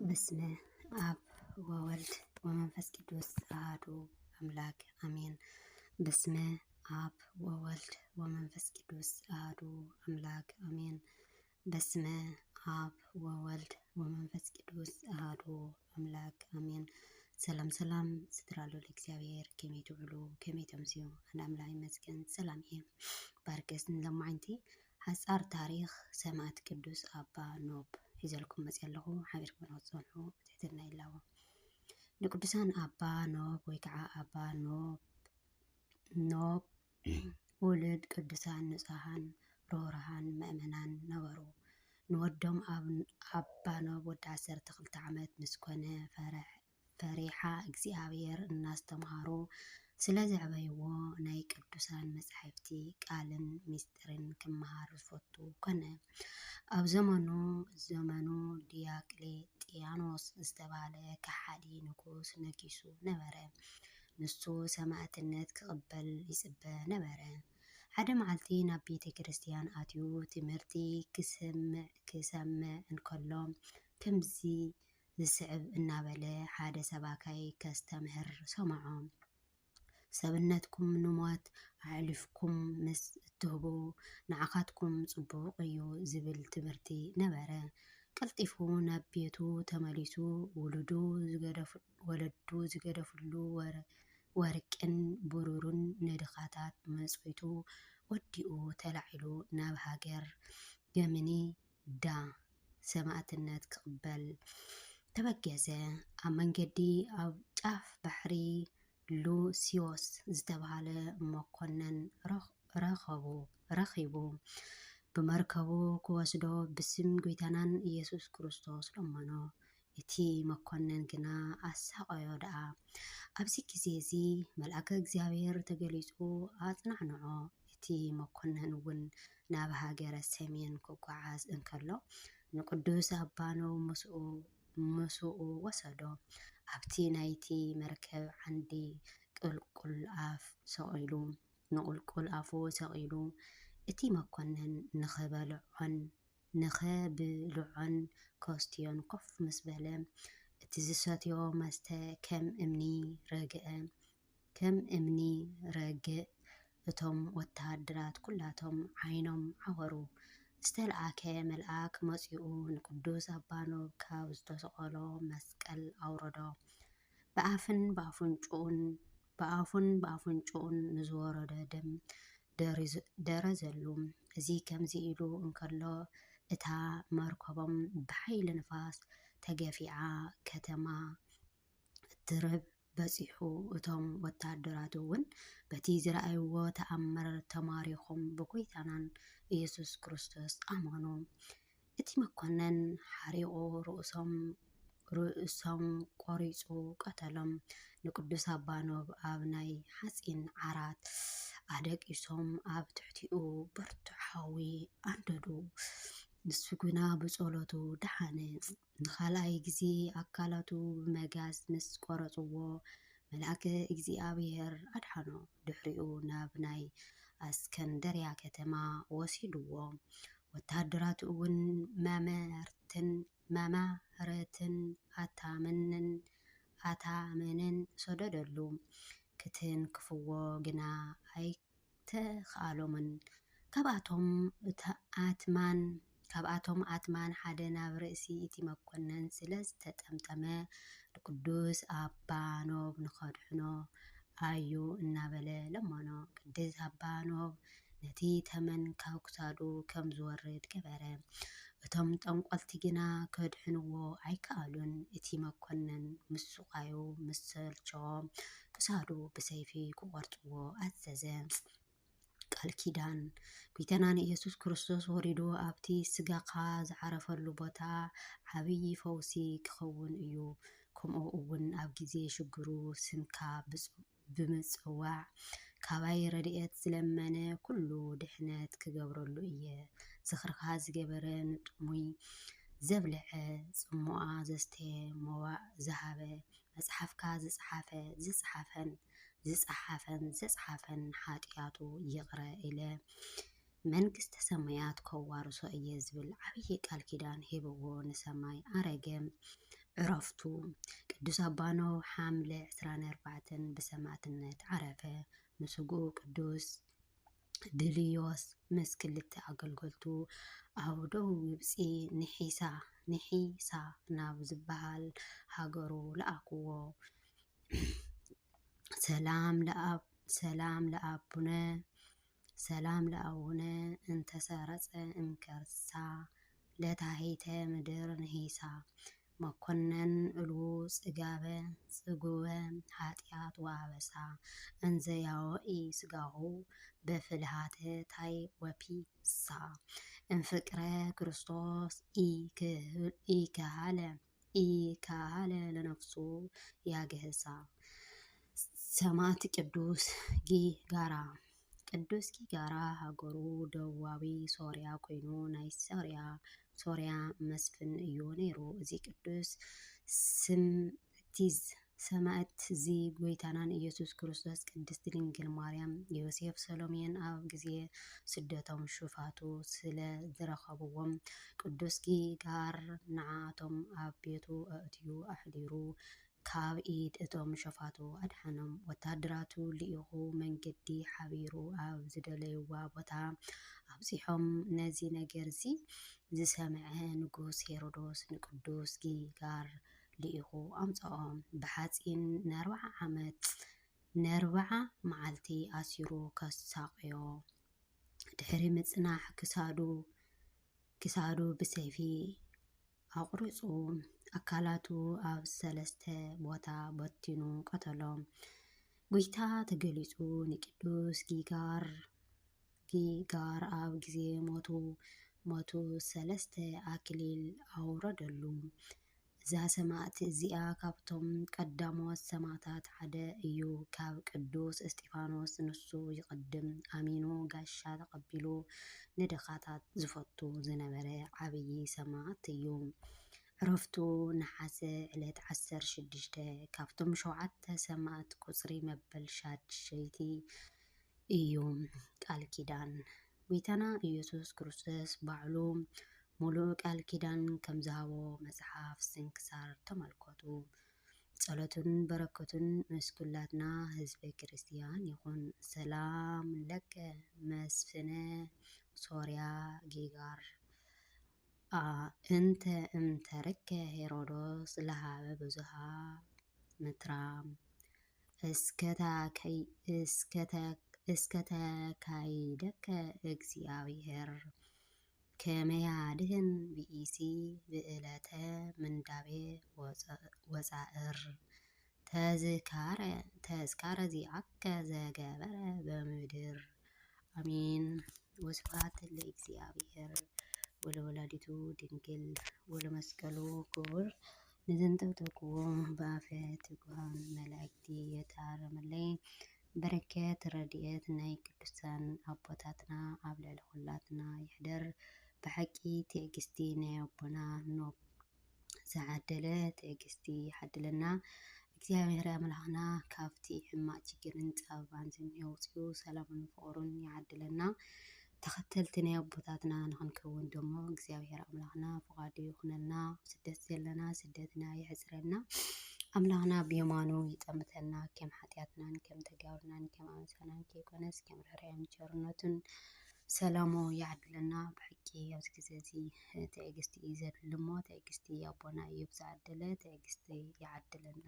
በስመ አብ ወወልድ ወመንፈስ ቅዱስ አሐዱ አምላክ አሜን። በስመ አብ ወወልድ ወመንፈስ ቅዱስ አሐዱ አምላክ አሜን። በስመ አብ ወወልድ ወመንፈስ ቅዱስ አሐዱ አምላክ አሜን። ሰላም ሰላም ስትራሉ ለእግዚአብሔር ከመይ ትውዕሉ ከመይ ተምስዩ አንድ አምላክ ይመስገን። ሰላም እየ ባርከስን ለማዓንቲ ሓፃር ታሪክ ሰማዕት ቅዱስ አባ ኖብ ሒዘልኩም መፅእ ኣለኹ ሓቢርኩም ንክትፀንሑ ብትሕትና ይላዎ። ንቅዱሳን አባ ኖብ ወይ ከዓ አባ ኖብ ውሉድ ቅዱሳን ንጹሃን ርህሩሃን ምእመናን ነበሩ። ንወዶም አባ ኖብ ወዲ 12 ዓመት ምስ ኮነ ፈሪሓ እግዚአብሔር እናስተምሃሩ ስለ ዘዕበይዎ ናይ ቅዱሳን መጻሕፍቲ ቃልን ሚስጥርን ክመሃር ዝፈቱ ኮነ። ኣብ ዘመኑ ዲዮቅልጥያኖስ ዝተባሃለ ከሓዲ ንጉስ ነጊሱ ነበረ። ንሱ ሰማዕትነት ክቅበል ይጽበ ነበረ። ሓደ መዓልቲ ናብ ቤተ ክርስቲያን ኣትዩ ትምህርቲ ክሰምዕ እንከሎ ከምዚ ዝስዕብ እናበለ ሓደ ሰባካይ ከስተምህር ሰምዖ። ሰብነትኩም ንሞት ኣዕሊፍኩም ምስ እትህቡ ንዓኻትኩም ጽቡቕ እዩ ዝብል ትምህርቲ ነበረ። ቀልጢፉ ናብ ቤቱ ተመሊሱ ወለዱ ዝገደፍሉ ወርቅን ብሩርን ነድኻታት መጽዊቱ ወዲኡ ተላዒሉ ናብ ሃገር ገምኒ ዳ ሰማዕትነት ክቅበል ተበገሰ። ኣብ መንገዲ ኣብ ጫፍ ባሕሪ ሉስዮስ ዝተባሃለ መኮነን ረኺቡ ብመርከቡ ክወስዶ ብስም ጎይታናን ኢየሱስ ክርስቶስ ለመኖ። እቲ መኮነን ግና ኣሳቀዮ ደኣ። ኣብዚ ግዜ እዚ መልአከ እግዚአብሔር ተገሊጹ ኣጽናዕንዖ። እቲ መኮነን እውን ናብ ሃገረ ሰሜን ክጓዓዝ እንከሎ ንቅዱስ አባ ኖብ ምስኡ ወሰዶ። ኣብቲ ናይቲ መርከብ ዓንዲ ንቁልቁል ኣፉ ሰቂሉ እቲ መኮነን ንኸብልዖን ከስትዮን ኮፍ ምስ በለ እቲ ዝሰትዮ መስተ ከም እምኒ ረግእ። እቶም ወተሃደራት ኩላቶም ዓይኖም ዓወሩ። ዝተለኣከ መልአክ መጺኡ ንቅዱስ አባ ኖብ ካብ ዝተሰቀሎ መስቀል ኣውረዶ። ብኣፉን ብኣፍንጭኡን ንዝወረደ ደም ደረዘሉ። እዚ ከምዚ ኢሉ እንከሎ እታ መርከቦም ብሓይሊ ንፋስ ተገፊዓ ከተማ እትርብ በፂሑ። እቶም ወተሃደራት እውን በቲ ዝረኣይዎ ተኣምር ተማሪኾም ብጎይታናን ኢየሱስ ክርስቶስ ኣመኑ። እቲ መኮነን ሓሪቑ ርእሶም ቆሪጹ ቀተሎም። ንቅዱስ አባ ኖብ ኣብ ናይ ሓጺን ዓራት ኣደቂሶም ኣብ ትሕቲኡ ብርቱዕ ሓዊ ኣንደዱ። ንሱ ግና ብጸሎቱ ደሓነ። ንኻልኣይ ግዜ ኣካላቱ ብመጋዝ ምስ ቆረጽዎ መልአከ እግዚአብሔር ኣድሓኖ። ድሕሪኡ ናብ ናይ እስከንደርያ ከተማ ወሲድዎ። ወተሃደራት እውን መማህርትን ኣታመንን ሰደደሉ። ክትንክፍዎ ግና ኣይተኻኣሎምን። ካብኣቶም ኣትማን ሓደ ናብ ርእሲ እቲ መኮነን ስለ ዝተጠምጠመ ንቅዱስ አባ ኖብ ንኸድሕኖ ኣዩ እናበለ ለመኖ። ቅዱስ አባ ኖብ ነቲ ተመን ካብ ክሳዱ ከም ዝወርድ ገበረ። እቶም ጠንቆልቲ ግና ከድሕንዎ ኣይከኣሉን። እቲ መኮነን ምስ ስቃዩ ምስ ሰልቸዎ ክሳዱ ብሰይፊ ክቆርጽዎ ኣዘዘ። ቃል ኪዳን ጎይታናን ኢየሱስ ክርስቶስ ወሪዱ ኣብቲ ስጋኻ ዝዓረፈሉ ቦታ ዓብይ ፈውሲ ክኸውን እዩ። ከምኡ እውን ኣብ ግዜ ሽግሩ ስምካ ብምጽዋዕ ካባይ ረድኤት ዝለመነ ኩሉ ድሕነት ክገብረሉ እየ። ዝኽርካ ዝገበረ ንጥሙይ ዘብልዐ ጽሙዓ ዘስተየ መዋዕ ዝሃበ መጽሓፍካ ዝጸሓፈን ሓጢያቱ ይቕረ ኢለ መንግስተ ሰማያት ከዋርሶ እየ ዝብል ዓብይ ቃል ኪዳን ሂብዎ ንሰማይ ኣረገ። ዕረፍቱ ቅዱስ አባኖ ሐምለ 24 ብሰማዕትነት ዓረፈ። ምስጉ ቅዱስ ድልዮስ ምስ ክልተ ኣገልገልቱ ኣብ ደቡብ ግብፂ ንሒሳ ናብ ዝበሃል ሃገሩ ለኣክዎ። ሰላም ለአቡነ እንተሰረፀ እምከርሳ ለታሕተ ምድር ንሒሳ መኮነን እልዉ ጽጉበ ኃጢአት ወአበሳ እንዘ ያወኢ ስጋሁ በፍልሃተ ታይ ወፒሳ እንፍቅረ ክርስቶስ ኢከሃለ ለነፍሱ ያገህሳ። ሰማዕት ቅዱስ ጊጋራ ቅዱስ ጊጋራ ሃገሩ ደቡባዊ ሶርያ ኮይኑ ናይ ሶርያ መስፍን እዩ ነይሩ። እዚ ቅዱስ ሰማዕት እዚ ጎይታናን ኢየሱስ ክርስቶስ ቅድስት ድንግል ማርያም ዮሴፍ ሰሎሜን ኣብ ግዜ ስደቶም ሹፋቱ ስለ ዝረኸብዎም ቅዱስ ጊጋር ንዓቶም ኣብ ቤቱ ኣእትዩ ኣሕዲሩ ካብ ኢድ እቶም ሹፋቱ ኣድሓኖም። ወታደራቱ ልኢኹ መንገዲ ሓቢሩ ኣብ ዝደለይዋ ቦታ ኣብፂሖም። ነዚ ነገር እዚ ዝሰምዐ ንጉስ ሄሮዶስ ንቅዱስ ጊጋር ልኢኹ ኣምፅኦም ብሓፂን ን40 መዓልቲ ኣሲሩ ከሳቅዮ። ድሕሪ ምጽናሕ ክሳዱ ብሰይፊ ኣቁሪፁ ኣካላቱ ኣብ 3 ቦታ በቲኑ ቀተሎም። ጎይታ ተገሊጹ ንቅዱስ ጊጋር ኣብ ግዜ ሞቱ 3 ኣክሊል ኣውረደሉ። እዛ ሰማዕቲ እዚኣ ካብቶም ቀዳሞት ሰማዕታት ሓደ እዩ። ካብ ቅዱስ እስጢፋኖስ ንሱ ይቅድም ኣሚኑ ጋሻ ተቀቢሉ ንድኻታት ዝፈቱ ዝነበረ ዓብይ ሰማዕቲ እዩ። ዕረፍቱ ነሓሰ ዕለት 16 ካብቶም 7 ሰማዕት ቁጽሪ መበል 6ይቲ እዩ። ቃል ኪዳን ጎይታና ኢየሱስ ክርስቶስ ባዕሉ ሙሉእ ቃል ኪዳን ከም ዝሃቦ መጽሓፍ ስንክሳር ተመልከቱ። ጸሎቱን በረከቱን ምስ ኩላትና ህዝበ ክርስቲያን ይኹን። ሰላም ለከ መስፍነ ሶርያ ጊጋር እንተ እምተረከ ሄሮዶስ ለሃበ ብዙሃ ምትራም እስከተካይደከ እግዚአብሔር ከመያድህን ብኢሲ ብዕለተ ምንዳቤ ወፃእር ተዝካረ ዚአከ ዘገበረ በምድር አሜን። ወስብሐት ለእግዚአብሔር ወለወላዲቱ ድንግል ወለመስቀሉ ክቡር። ንዘንጠብጠብክዎ ብኣፈ ትጉሃን መላእክቲ የታረመለይ። በረከት ረድኤት ናይ ቅዱሳን ኣቦታትና ኣብ ልዕሊ ኩላትና ይሕደር። ብሓቂ ትዕግስቲ ናይ ኣቦና ኖብ ዝዓደለ ትዕግስቲ ይሓድለና። እግዚኣብሔር ኣምላኽና ካብቲ ሕማቅ ችግርን ፀበባን ዘውፅኡ ሰላምን ፍቅሩን ይዓድለና። ተኸተልቲ ናይ ኣቦታትና ንክንከውን ደሞ እግዚኣብሔር ኣምላኽና ፍቃዱ ይኹነና። ስደት ዘለና ስደትና ይሕፅረና። ኣምላኽና ብየማኑ ይጠምተና። ከም ሓጢኣትናን ከም ተጋብርናን ከም ኣመፃናን ከይኮነስ ከም ርህራሄን ቸርነቱን ሰላሙ ይዓድለና። ብሓቂ ኣብዚ ግዜ እዚ ትዕግስቲ እዩ ዘድሊ እሞ ትዕግስቲ ኣቦና እዩ ብዝዓደለ ትዕግስቲ ይዓድለና።